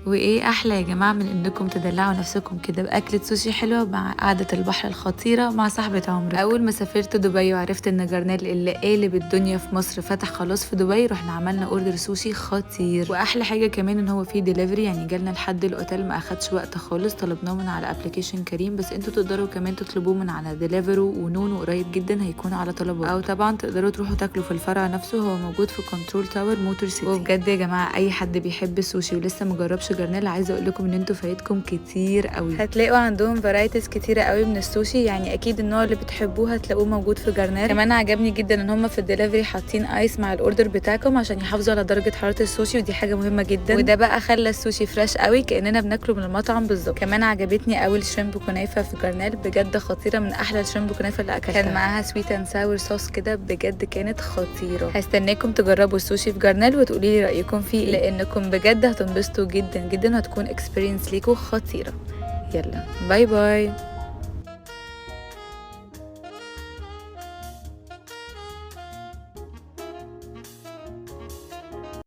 وايه احلى يا جماعه من انكم تدلعوا نفسكم كده باكله سوشي حلوه مع قعده البحر الخطيره مع صاحبه عمرك. اول ما سافرت دبي وعرفت ان جرنال اللي قالب الدنيا في مصر فتح خلاص في دبي، رحنا عملنا اوردر سوشي خطير. واحلى حاجه كمان ان هو فيه ديليفري، يعني جالنا لحد الاوتيل، ما اخدش وقت خالص. طلبناه من على ابلكيشن كريم، بس انتوا تقدروا كمان تطلبوه من على ديليفرو ونونو، قريب جدا هيكون على طلبات، او طبعا تقدروا تروحوا تاكلوا في الفرع نفسه، هو موجود في كنترول تاور موتور سيتي. وبجد يا جماعه اي حد بيحب السوشي ولسه مجربش جرنال، عايزه اقول لكم ان انتوا فايتكم كتير قوي. هتلاقوا عندهم فرايتيز كتيره قوي من السوشي، يعني اكيد النوع اللي بتحبوه هتلاقوه موجود في جرنال. كمان عجبني جدا ان هم في الدليفري حاطين ايس مع الاوردر بتاعكم عشان يحافظوا على درجه حراره السوشي، ودي حاجه مهمه جدا. وده بقى خلى السوشي فريش قوي كاننا بناكله من المطعم بالظبط. كمان عجبتني قوي الشريمب كنافه في جرنال، بجد خطيره، من احلى الشريمب كنافه اللي اكلتها. كان معاها سويت اند ساور صوص كده، بجد كانت خطيره. هستناكم تجربوا السوشي في جرنال وتقولي لي رايكم فيه ايه، لانكم بجد هتنبسطوا جدا جدا، وهتكون اكسبيرينس ليكوا خطيره. يلا باي باي.